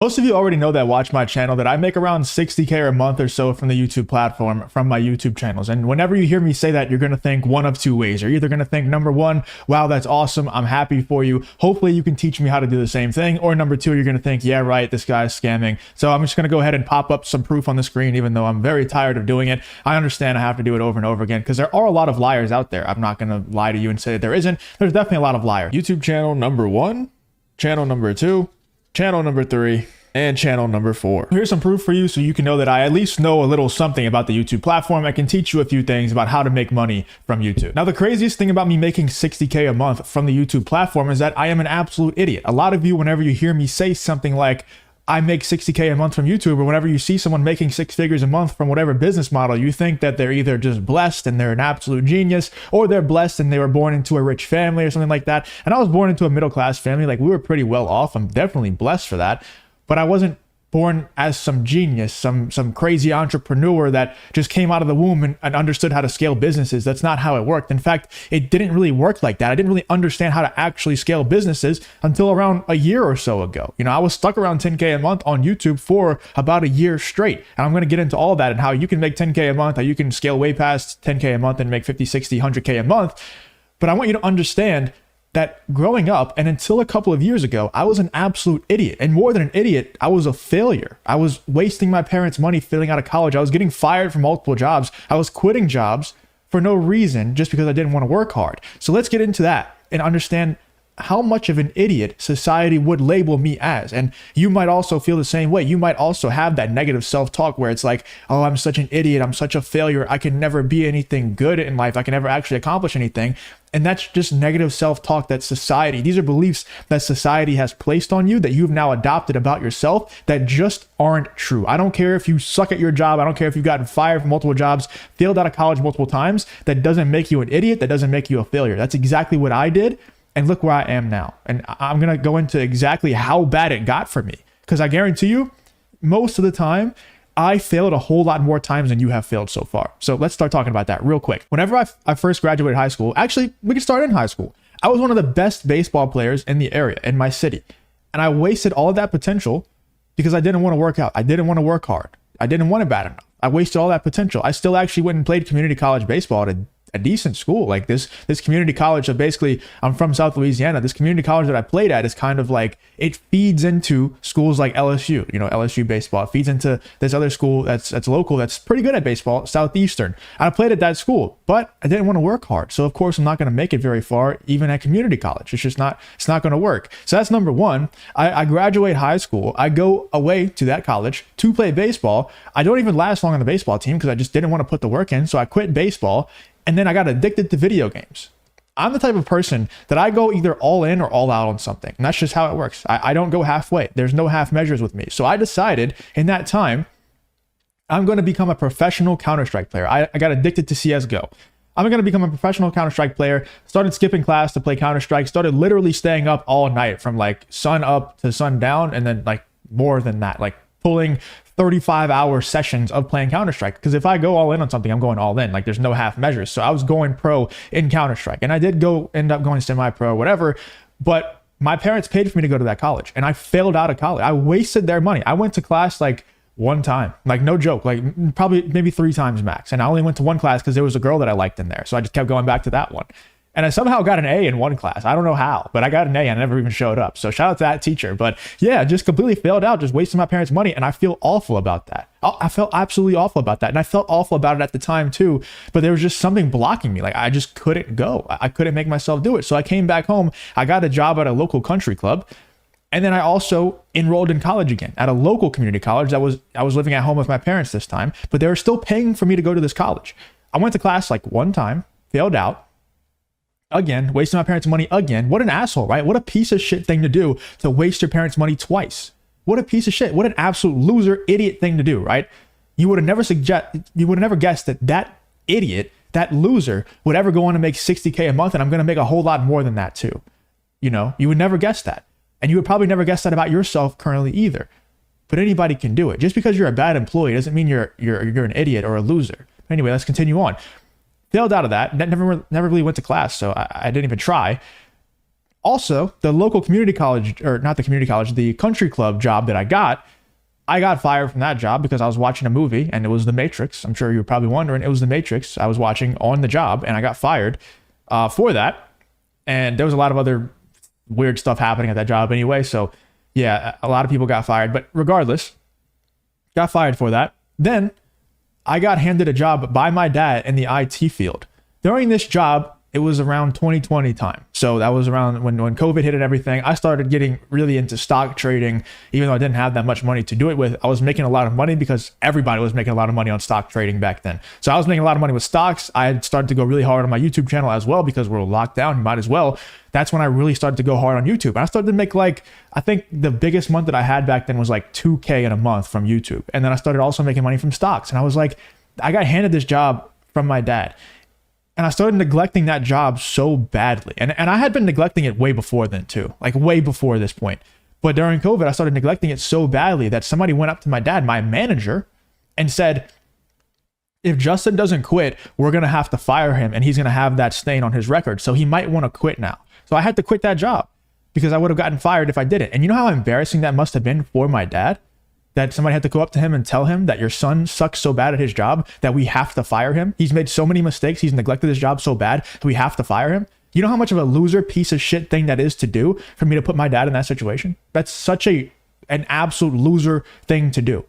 Most of you already know that watch my channel that I make around 60K a month or so from the YouTube platform from my YouTube channels. And whenever you hear me say that, you're going to think one of two ways. You're either going to think, number one, wow, that's awesome. I'm happy for you. Hopefully you can teach me how to do the same thing. Or number two, you're going to think, yeah, right, this guy's scamming. So I'm just going to go ahead and pop up some proof on the screen, even though I'm very tired of doing it. I understand I have to do it over and over again because there are a lot of liars out there. I'm not going to lie to you and say that there isn't. There's definitely a lot of liars. YouTube channel number 1, channel number 2, channel number 3, and channel number 4. Here's some proof for you so you can know that I at least know a little something about the YouTube platform. I can teach you a few things about how to make money from YouTube. Now, the craziest thing about me making 60K a month from the YouTube platform is that I am an absolute idiot. A lot of you, whenever you hear me say something like, I make 60K a month from YouTube, or whenever you see someone making 6 figures a month from whatever business model, you think that they're either just blessed and they're an absolute genius, or they're blessed and they were born into a rich family or something like that. And I was born into a middle-class family. Like, we were pretty well off. I'm definitely blessed for that. But I wasn't born as some genius, some crazy entrepreneur that just came out of the womb and understood how to scale businesses. That's not how it worked. In fact, it didn't really work like that. I didn't really understand how to actually scale businesses until around a year or so ago. You know, I was stuck around 10K a month on YouTube for about a year straight. And I'm going to get into all that and how you can make 10K a month, how you can scale way past 10K a month and make 50, 60, 100K a month. But I want you to understand that growing up and until a couple of years ago, I was an absolute idiot. And more than an idiot, I was a failure. I was wasting my parents' money filling out of college. I was getting fired from multiple jobs. I was quitting jobs for no reason just because I didn't want to work hard. So let's get into that and understand how much of an idiot society would label me as. And you might also feel the same way. You might also have that negative self-talk where it's like, oh, I'm such an idiot. I'm such a failure. I can never be anything good in life. I can never actually accomplish anything. And that's just negative self-talk that society, these are beliefs that society has placed on you that you've now adopted about yourself that just aren't true. I don't care if you suck at your job. I don't care if you've gotten fired from multiple jobs, failed out of college multiple times. That doesn't make you an idiot. That doesn't make you a failure. That's exactly what I did. And look where I am now. And I'm going to go into exactly how bad it got for me. Because I guarantee you, most of the time, I failed a whole lot more times than you have failed so far. So let's start talking about that real quick. Whenever I first graduated high school, actually, we can start in high school. I was one of the best baseball players in the area, in my city. And I wasted all of that potential because I didn't want to work out. I didn't want to work hard. I didn't want it bad enough. I wasted all that potential. I still actually went and played community college baseball at a decent school. Like this community college. So basically, I'm from South Louisiana. This community college that I played at is kind of like, it feeds into schools like LSU, you know, LSU baseball. It feeds into this other school that's local, that's pretty good at baseball, Southeastern. I played at that school, but I didn't want to work hard. So of course, I'm not going to make it very far, even at community college. It's not going to work. So that's number one. I graduate high school. I go away to that college to play baseball. I don't even last long on the baseball team because I just didn't want to put the work in. So I quit baseball. And then I got addicted to video games. I'm the type of person that I go either all in or all out on something. And that's just how it works. I don't go halfway. There's no half measures with me. So I decided in that time, I'm going to become a professional Counter-Strike player. I got addicted to CSGO. I'm going to become a professional Counter-Strike player. Started skipping class to play Counter-Strike. Started literally staying up all night from like sun up to sun down. And then like more than that, like pulling 35-hour sessions of playing Counter-Strike. Because if I go all in on something, I'm going all in. Like there's no half measures. So I was going pro in Counter-Strike. And I did end up going semi-pro, whatever. But my parents paid for me to go to that college. And I failed out of college. I wasted their money. I went to class like one time. Like no joke. Like probably maybe 3 times max. And I only went to one class because there was a girl that I liked in there. So I just kept going back to that one. And I somehow got an A in one class. I don't know how, but I got an A and I never even showed up. So shout out to that teacher. But yeah, just completely failed out, just wasting my parents' money. And I feel awful about that. I felt absolutely awful about that. And I felt awful about it at the time too. But there was just something blocking me. Like I just couldn't go. I couldn't make myself do it. So I came back home. I got a job at a local country club. And then I also enrolled in college again at a local community college. I was living at home with my parents this time, but they were still paying for me to go to this college. I went to class like one time, failed out. Again, wasting my parents' money again. What an asshole, right? What a piece of shit thing to do to waste your parents' money twice. What a piece of shit. What an absolute loser, idiot thing to do, right? You would have never guessed that idiot, that loser would ever go on to make 60K a month, and I'm going to make a whole lot more than that too. You know, you would never guess that. And you would probably never guess that about yourself currently either. But anybody can do it. Just because you're a bad employee doesn't mean you're an idiot or a loser. Anyway, let's continue on. Failed out of that. Never really went to class, so I didn't even try. Also, the local community college, or not the community college, the country club job that I got fired from that job because I was watching a movie and it was The Matrix. I'm sure you're probably wondering, it was The Matrix I was watching on the job, and I got fired for that. And there was a lot of other weird stuff happening at that job anyway. So yeah, a lot of people got fired, but regardless, got fired for that. Then I got handed a job by my dad in the IT field. During this job, it was around 2020 time. So that was around when COVID hit and everything. I started getting really into stock trading, even though I didn't have that much money to do it with. I was making a lot of money because everybody was making a lot of money on stock trading back then. So I was making a lot of money with stocks. I had started to go really hard on my YouTube channel as well because we're locked down. You might as well. That's when I really started to go hard on YouTube. And I started to make I think the biggest month that I had back then was like 2K in a month from YouTube. And then I started also making money from stocks. And I was like, I got handed this job from my dad. And I started neglecting that job so badly. And I had been neglecting it way before then too, like way before this point. But during COVID, I started neglecting it so badly that somebody went up to my dad, my manager, and said, if Justin doesn't quit, we're going to have to fire him and he's going to have that stain on his record. So he might want to quit now. So I had to quit that job because I would have gotten fired if I didn't. And you know how embarrassing that must have been for my dad? That somebody had to go up to him and tell him that your son sucks so bad at his job that we have to fire him. He's made so many mistakes. He's neglected his job so bad that we have to fire him. You know how much of a loser piece of shit thing that is to do for me to put my dad in that situation? That's such an absolute loser thing to do.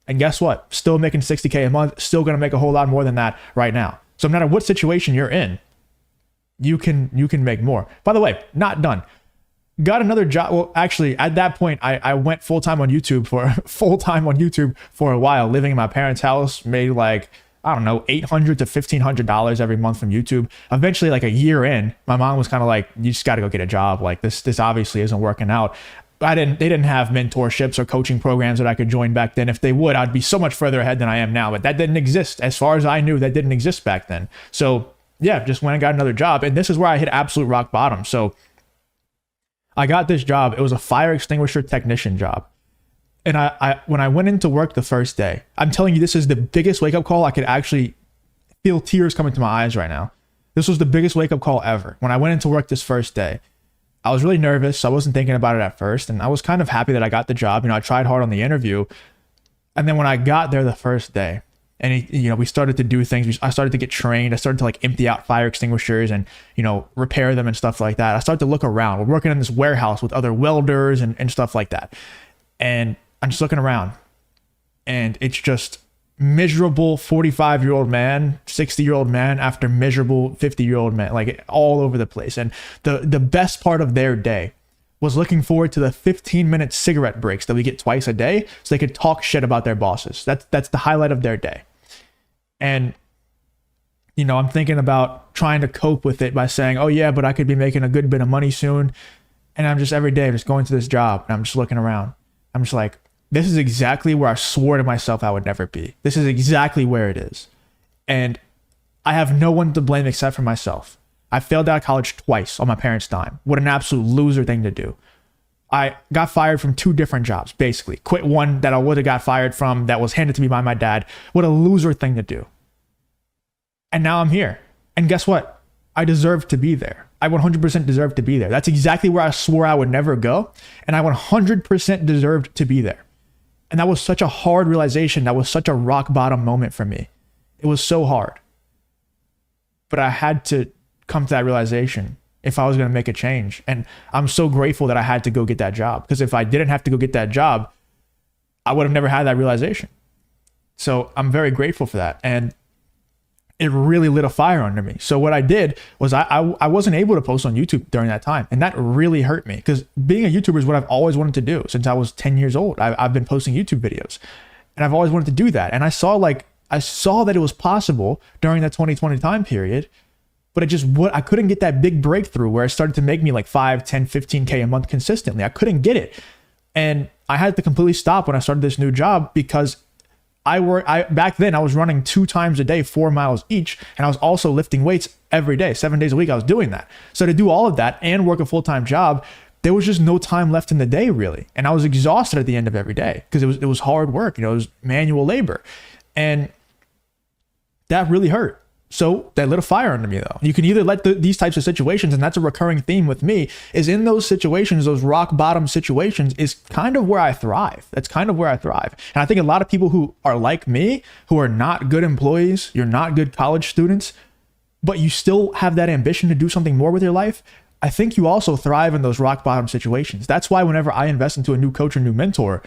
And guess what? Still making 60K a month, still going to make a whole lot more than that right now. So no matter what situation you're in, you can make more. By the way, not done. Got another job. Well, actually, at that point, I went full-time on YouTube for a while, living in my parents' house, made like, I don't know, $800 to $1,500 every month from YouTube. Eventually, like a year in, my mom was kind of like, you just got to go get a job. Like this obviously isn't working out. They didn't have mentorships or coaching programs that I could join back then. If they would, I'd be so much further ahead than I am now, but that didn't exist. As far as I knew, that didn't exist back then. So yeah, just went and got another job. And this is where I hit absolute rock bottom. So I got this job. It was a fire extinguisher technician job. And I when I went into work the first day, I'm telling you, this is the biggest wake up call. I could actually feel tears coming to my eyes right now. This was the biggest wake up call ever. When I went into work this first day, I was really nervous. I wasn't thinking about it at first. And I was kind of happy that I got the job. I tried hard on the interview. And then when I got there the first day, and we started to do things. I started to get trained. I started to like empty out fire extinguishers and, repair them and stuff like that. I started to look around. We're working in this warehouse with other welders and stuff like that. And I'm just looking around and it's just miserable 45-year-old man, 60-year-old man after miserable 50-year-old man, like all over the place. And the best part of their day was looking forward to the 15-minute cigarette breaks that we get twice a day so they could talk shit about their bosses. That's the highlight of their day. And, I'm thinking about trying to cope with it by saying, oh yeah, but I could be making a good bit of money soon. And I'm just every day just going to this job and I'm just looking around. I'm just like, this is exactly where I swore to myself I would never be. This is exactly where it is. And I have no one to blame except for myself. I failed out of college twice on my parents' dime. What an absolute loser thing to do. I got fired from 2 different jobs, basically. Quit one that I would have got fired from that was handed to me by my dad. What a loser thing to do. And now I'm here. And guess what? I deserve to be there. I 100% deserve to be there. That's exactly where I swore I would never go. And I 100% deserved to be there. And that was such a hard realization. That was such a rock bottom moment for me. It was so hard. But I had to come to that realization if I was going to make a change. And I'm so grateful that I had to go get that job. Because if I didn't have to go get that job, I would have never had that realization. So I'm very grateful for that. And it really lit a fire under me. So what I did was I wasn't able to post on YouTube during that time. And that really hurt me because being a YouTuber is what I've always wanted to do since I was 10 years old. I've been posting YouTube videos and I've always wanted to do that. And I saw that it was possible during that 2020 time period, but I couldn't get that big breakthrough where it started to make me like 5, 10, 15K a month consistently. I couldn't get it. And I had to completely stop when I started this new job because back then I was running 2 times a day, 4 miles each. And I was also lifting weights every day, 7 days a week. I was doing that. So to do all of that and work a full-time job, there was just no time left in the day really. And I was exhausted at the end of every day because it was hard work. It was manual labor. And that really hurt. So that lit a fire under me though. You can either let these types of situations, and that's a recurring theme with me, is in those situations, those rock bottom situations is kind of where I thrive. That's kind of where I thrive. And I think a lot of people who are like me, who are not good employees, you're not good college students, but you still have that ambition to do something more with your life, I think you also thrive in those rock bottom situations. That's why whenever I invest into a new coach or new mentor,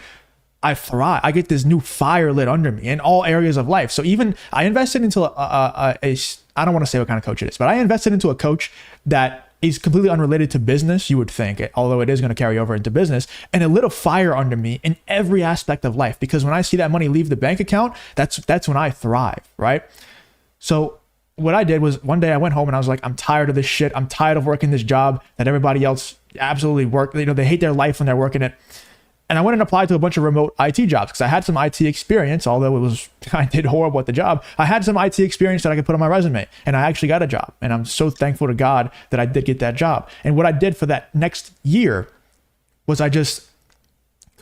I thrive. I get this new fire lit under me in all areas of life. So even I invested into I don't want to say what kind of coach it is, but I invested into a coach that is completely unrelated to business, you would think, although it is going to carry over into business. And it lit a fire under me in every aspect of life, because when I see that money leave the bank account, that's when I thrive, right? So what I did was one day I went home and I was like, I'm tired of this shit. I'm tired of working this job that everybody else absolutely work. They hate their life when they're working it. And I went and applied to a bunch of remote IT jobs because I had some IT experience, although I did horrible at the job. I had some IT experience that I could put on my resume, and I actually got a job. And I'm so thankful to God that I did get that job. And what I did for that next year was I just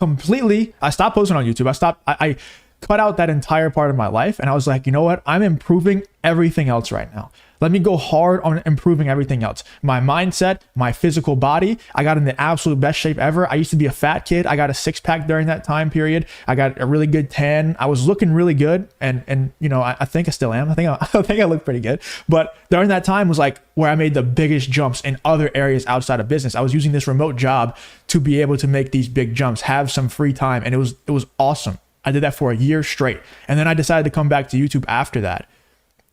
I stopped posting on YouTube. I cut out that entire part of my life. And I was like, you know what? I'm improving everything else right now. Let me go hard on improving everything else. My mindset, my physical body. I got in the absolute best shape ever. I used to be a fat kid. I got a 6-pack during that time period. I got a really good tan. I was looking really good. And you know, I think I still am. I think I look pretty good. But during that time was like where I made the biggest jumps in other areas outside of business. I was using this remote job to be able to make these big jumps, have some free time. And it was awesome. I did that for a year straight. And then I decided to come back to YouTube after that.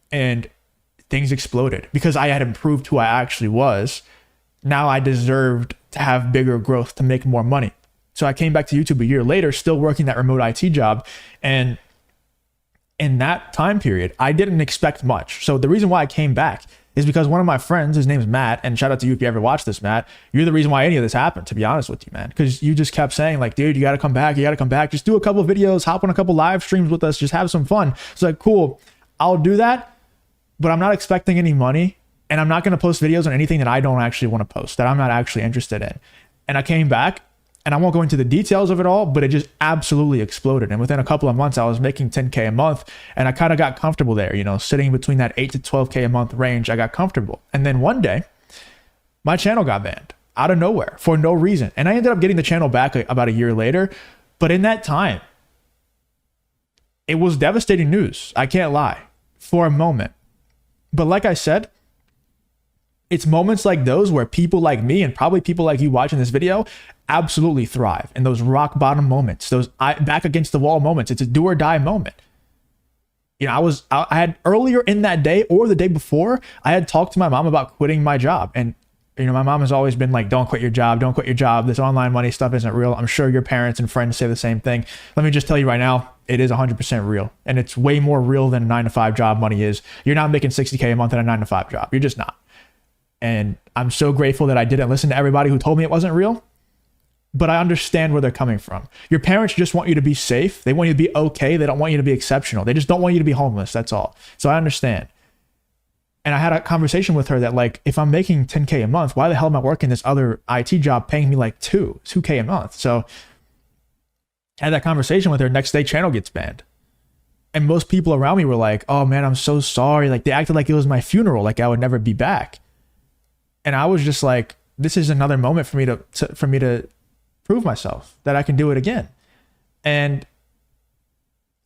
And things exploded because I had improved who I actually was. Now I deserved to have bigger growth, to make more money. So I came back to YouTube a year later, still working that remote IT job. And in that time period, I didn't expect much. So the reason why I came back is because one of my friends, his name's Matt, and shout out to you if you ever watch this, Matt. You're the reason why any of this happened, to be honest with you, man. Because you just kept saying like, dude, you got to come back. Just do a couple of videos, hop on a couple live streams with us, just have some fun. It's like, cool, I'll do that, but I'm not expecting any money. And I'm not going to post videos on anything that I don't actually want to post, that I'm not actually interested in. And I came back, and I won't go into the details of it all, but it just absolutely exploded. And within a couple of months, I was making 10K a month, and I kind of got comfortable there, you know, sitting between that 8 to 12K a month range. I got comfortable. And then one day, my channel got banned out of nowhere for no reason. And I ended up getting the channel back about a year later. But in that time, it was devastating news. I can't lie, for a moment. But like I said, it's moments like those where people like me, and probably people like you watching this video, absolutely thrive in those rock bottom moments, those back against the wall moments. It's a do or die moment. You know, I had earlier in that day or the day before, I had talked to my mom about quitting my job. And, you know, my mom has always been like, don't quit your job. Don't quit your job. This online money stuff isn't real. I'm sure your parents and friends say the same thing. Let me just tell you right now, it is 100% real. And it's way more real than a 9-to-5 job money is. You're not making 60K a month in a 9-to-5 job. You're just not. And I'm so grateful that I didn't listen to everybody who told me it wasn't real. But I understand where they're coming from. Your parents just want you to be safe. They want you to be okay. They don't want you to be exceptional. They just don't want you to be homeless. That's all. So I understand. And I had a conversation with her that, like, if I'm making 10K a month, why the hell am I working this other IT job paying me like 2K a month? So I had that conversation with her. Next day, channel gets banned. And most people around me were like, oh man, I'm so sorry. Like, they acted like it was my funeral, like I would never be back. And I was just like, this is another moment for me to prove myself that I can do it again. And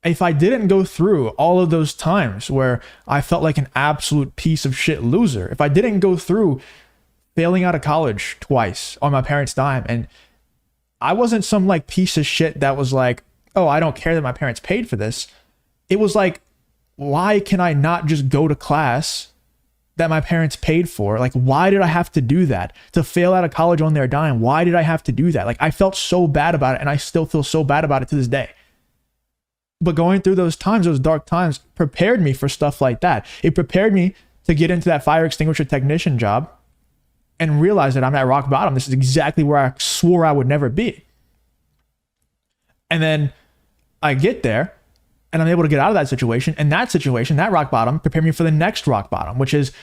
if I didn't go through all of those times where I felt like an absolute piece of shit loser, if I didn't go through failing out of college twice on my parents' dime, and I wasn't some like piece of shit that was like, oh, I don't care that my parents paid for this. It was like, why can I not just go to class that my parents paid for? Like, why did I have to do that? To fail out of college on their dime, why did I have to do that? Like, I felt so bad about it, and I still feel so bad about it to this day. But going through those times, those dark times, prepared me for stuff like that. It prepared me to get into that fire extinguisher technician job and realize that I'm at rock bottom. This is exactly where I swore I would never be. And then I get there, and I'm able to get out of that situation. And that situation, that rock bottom, prepared me for the next rock bottom, which is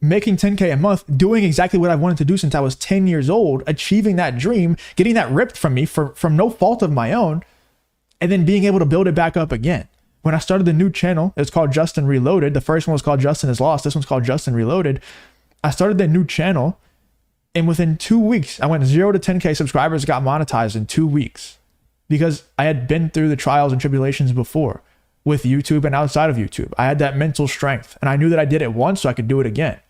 making 10K a month, doing exactly what I wanted to do since I was 10 years old, achieving that dream, getting that ripped from me from no fault of my own, and then being able to build it back up again. When I started the new channel, it's called Justin Reloaded. The first one was called Justin is Lost. This one's called Justin Reloaded. I started the new channel, and within 2 weeks, I went 0 to 10K subscribers, got monetized in 2 weeks because I had been through the trials and tribulations before with YouTube and outside of YouTube. I had that mental strength, and I knew that I did it once, so I could do it again.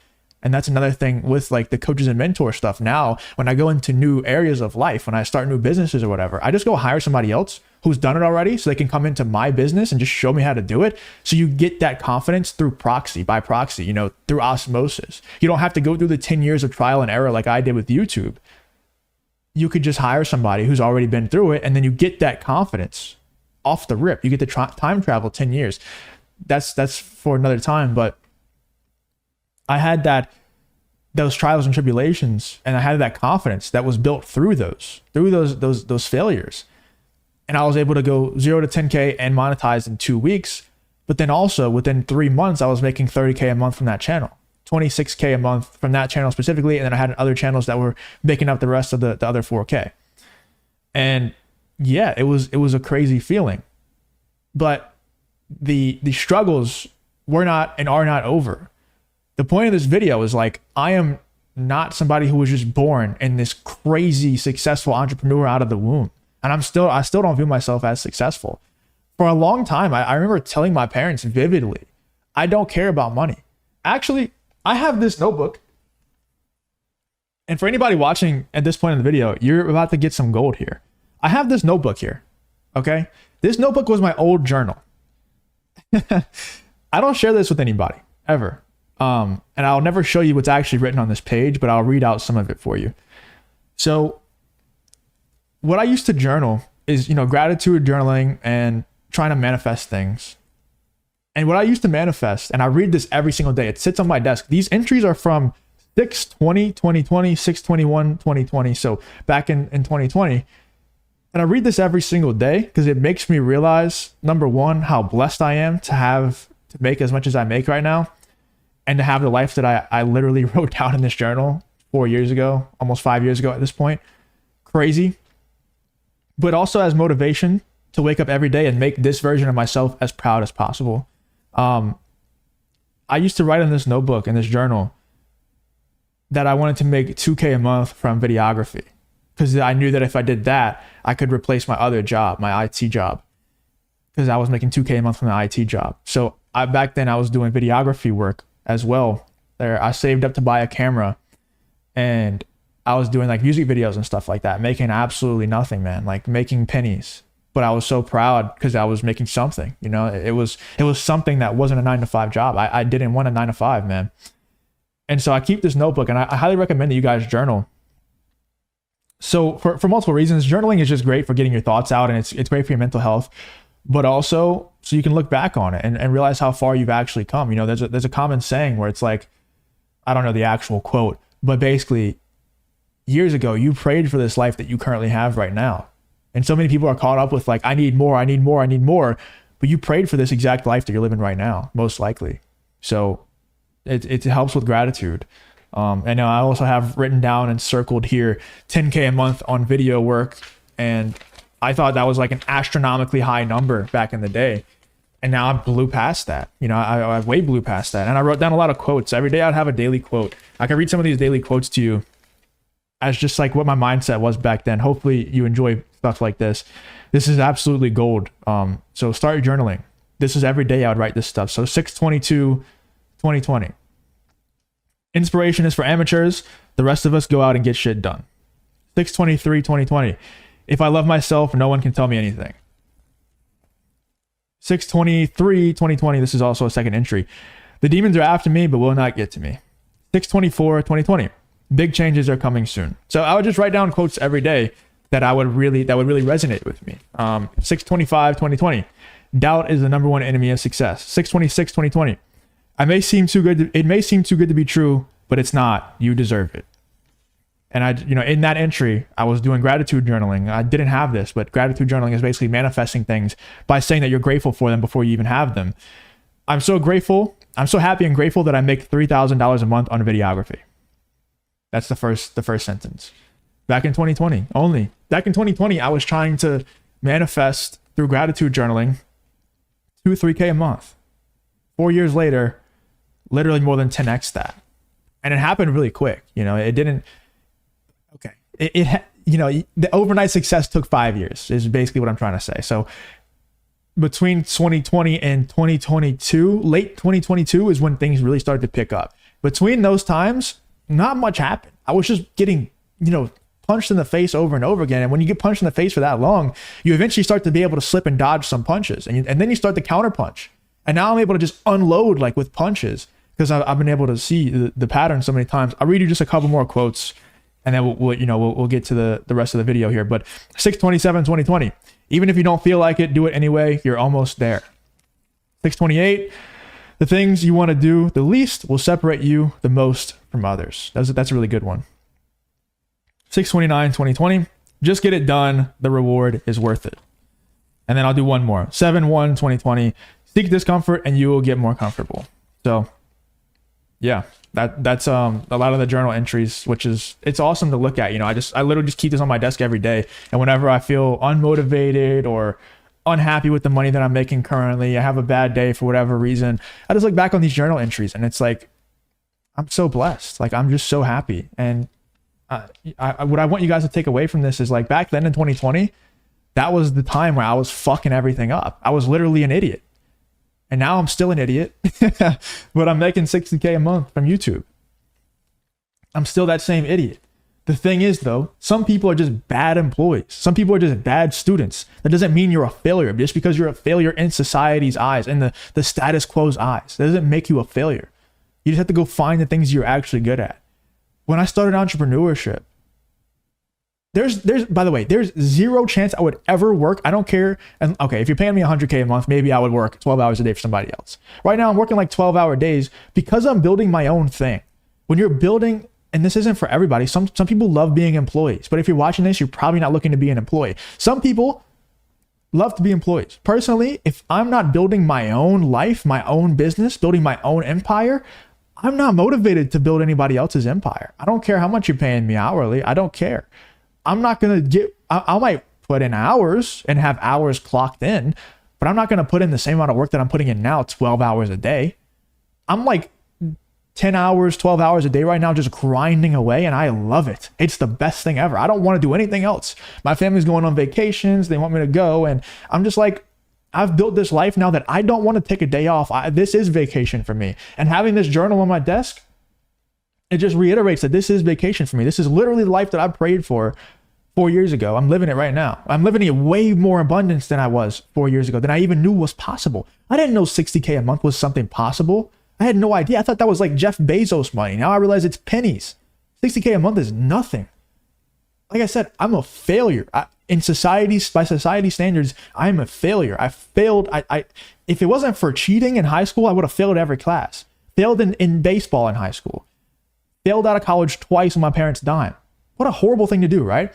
And that's another thing with like the coaches and mentor stuff. Now, when I go into new areas of life, when I start new businesses or whatever, I just go hire somebody else who's done it already so they can come into my business and just show me how to do it. So you get that confidence through proxy, by proxy, you know, through osmosis. You don't have to go through the 10 years of trial and error like I did with YouTube. You could just hire somebody who's already been through it, and then you get that confidence off the rip. You get the time travel 10 years. That's for another time, but I had those trials and tribulations, and I had that confidence that was built through those failures. And I was able to go 0 to 10K and monetize in 2 weeks. But then also within 3 months, I was making 30K a month from that channel, 26K a month from that channel specifically. And then I had other channels that were making up the rest of the other 4K. And yeah, it was a crazy feeling, but the struggles were not and are not over. The point of this video is like, I am not somebody who was just born in this crazy successful entrepreneur out of the womb. And I still don't view myself as successful. For a long time, I remember telling my parents vividly, I don't care about money. Actually, I have this notebook. And for anybody watching at this point in the video, you're about to get some gold here. I have this notebook here. Okay. This notebook was my old journal. I don't share this with anybody ever. And I'll never show you what's actually written on this page, but I'll read out some of it for you. So what I used to journal is, you know, gratitude journaling and trying to manifest things. And what I used to manifest, and I read this every single day, it sits on my desk. These entries are from 6/20/2020, 6/21/2020. So back in 2020. And I read this every single day because it makes me realize, number one, how blessed I am to make as much as I make right now, and to have the life that I literally wrote down in this journal 4 years ago, almost 5 years ago at this point. Crazy. But also as motivation to wake up every day and make this version of myself as proud as possible. I used to write in this notebook, in this journal, that I wanted to make 2K a month from videography, because I knew that if I did that, I could replace my other job, my IT job, because I was making 2K a month from the IT job. So back then I was doing videography work as well. There, I saved up to buy a camera, and I was doing like music videos and stuff like that, making absolutely nothing, man, like making pennies. But I was so proud because I was making something, you know, it was something that wasn't a 9-to-5 job. I didn't want a 9-to-5, man. And so I keep this notebook, and I highly recommend that you guys journal. So for multiple reasons, journaling is just great for getting your thoughts out, and it's great for your mental health, but also so you can look back on it and realize how far you've actually come. You know, there's a common saying where it's like, I don't know the actual quote, but basically years ago, you prayed for this life that you currently have right now. And so many people are caught up with like, I need more, I need more, I need more. But you prayed for this exact life that you're living right now, most likely. So it helps with gratitude. And I also have written down and circled here 10K a month on video work. And I thought that was like an astronomically high number back in the day. And now I blew past that. You know, I way blew past that. And I wrote down a lot of quotes. Every day I'd have a daily quote. I can read some of these daily quotes to you as just like what my mindset was back then. Hopefully you enjoy stuff like this. This is absolutely gold. So start journaling. This is every day I would write this stuff. So 6/22/2020. Inspiration is for amateurs. The rest of us go out and get shit done. 6/23/2020. If I love myself, no one can tell me anything. 6/23/2020. This is also a second entry. The demons are after me, but will not get to me. 6/24/2020. Big changes are coming soon. So I would just write down quotes every day that would really resonate with me. 6/25/2020. Doubt is the number one enemy of success. 6/26/2020. It may seem too good to be true, but it's not. You deserve it. And in that entry, I was doing gratitude journaling. I didn't have this, but gratitude journaling is basically manifesting things by saying that you're grateful for them before you even have them. I'm so grateful. I'm so happy and grateful that I make $3,000 a month on videography. That's the first sentence. Back in 2020, back in 2020, I was trying to manifest through gratitude journaling 2, 3K a month. 4 years later, literally more than 10x that. And it happened really quick. You know, it didn't, okay. You know, the overnight success took 5 years is basically what I'm trying to say. So between 2020 and 2022, late 2022 is when things really started to pick up. Between those times, not much happened. I was just getting, you know, punched in the face over and over again. And when you get punched in the face for that long, you eventually start to be able to slip and dodge some punches. And then you start to counter punch. And now I'm able to just unload like with punches because I've been able to see the pattern so many times. I'll read you just a couple more quotes and then we'll get to the rest of the video here. But 6/27/2020, even if you don't feel like it, do it anyway. You're almost there. 6/28, the things you want to do the least will separate you the most from others. That's a really good one. 6/29/2020, just get it done. The reward is worth it. And then I'll do one more. 7/1/2020, seek discomfort and you will get more comfortable. So yeah, that's a lot of the journal entries, which is, it's awesome to look at. You know, I literally just keep this on my desk every day. And whenever I feel unmotivated or unhappy with the money that I'm making currently, I have a bad day for whatever reason, I just look back on these journal entries and it's like, I'm so blessed. Like, I'm just so happy. And what I want you guys to take away from this is like, back then in 2020, that was the time where I was fucking everything up. I was literally an idiot. And now I'm still an idiot, but I'm making 60K a month from YouTube. I'm still that same idiot. The thing is though, some people are just bad employees. Some people are just bad students. That doesn't mean you're a failure. Just because you're a failure in society's eyes, in the status quo's eyes, that doesn't make you a failure. You just have to go find the things you're actually good at. When I started entrepreneurship, there's by the way, there's zero chance I would ever work. I don't care. And okay, if you're paying me 100K a month, maybe I would work 12 hours a day for somebody else. Right now I'm working like 12-hour days because I'm building my own thing. When you're building, and this isn't for everybody, some people love being employees, but if you're watching this, you're probably not looking to be an employee. Some people love to be employees. Personally, if I'm not building my own life, my own business, building my own empire, I'm not motivated to build anybody else's empire. I don't care how much you're paying me hourly. I don't care. I'm not going to get, I might put in hours and have hours clocked in, but I'm not going to put in the same amount of work that I'm putting in now, 12 hours a day. I'm like 10 hours, 12 hours a day right now, just grinding away. And I love it. It's the best thing ever. I don't want to do anything else. My family's going on vacations. They want me to go. And I'm just like, I've built this life now that I don't want to take a day off. This is vacation for me. And having this journal on my desk, it just reiterates that this is vacation for me. This is literally the life that I prayed for 4 years ago. I'm living it right now. I'm living in way more abundance than I was 4 years ago, than I even knew was possible. I didn't know 60K a month was something possible. I had no idea. I thought that was like Jeff Bezos money. Now I realize it's pennies. 60K a month is nothing. Like I said, I'm a failure. In society, by society standards, I'm a failure. I failed. If it wasn't for cheating in high school, I would have failed every class. Failed in baseball in high school. Failed out of college twice on my parents' dime. What a horrible thing to do, right?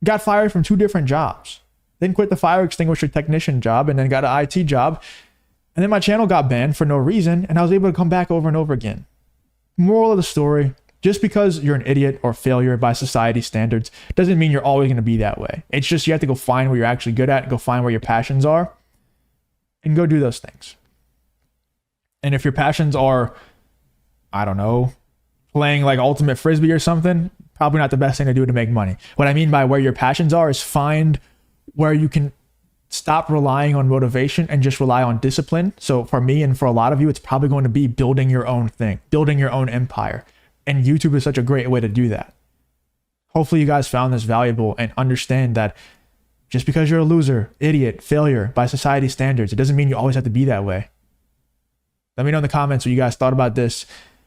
Got fired from 2 different jobs. Then quit the fire extinguisher technician job and then got an IT job. And then my channel got banned for no reason and I was able to come back over and over again. Moral of the story, just because you're an idiot or failure by society standards doesn't mean you're always going to be that way. It's just you have to go find where you're actually good at, go find where your passions are, and go do those things. And if your passions are, I don't know, playing like ultimate frisbee or something, probably not the best thing to do to make money. What I mean by where your passions are is find where you can stop relying on motivation and just rely on discipline. So for me and for a lot of you, it's probably going to be building your own thing, building your own empire. And YouTube is such a great way to do that. Hopefully you guys found this valuable and understand that just because you're a loser, idiot, failure by society standards, it doesn't mean you always have to be that way. Let me know in the comments what you guys thought about this.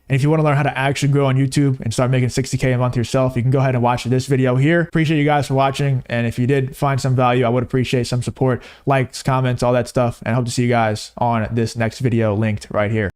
And if you want to learn how to actually grow on YouTube and start making 60K a month yourself, you can go ahead and watch this video here. Appreciate you guys for watching. And if you did find some value, I would appreciate some support, likes, comments, all that stuff. And I hope to see you guys on this next video linked right here.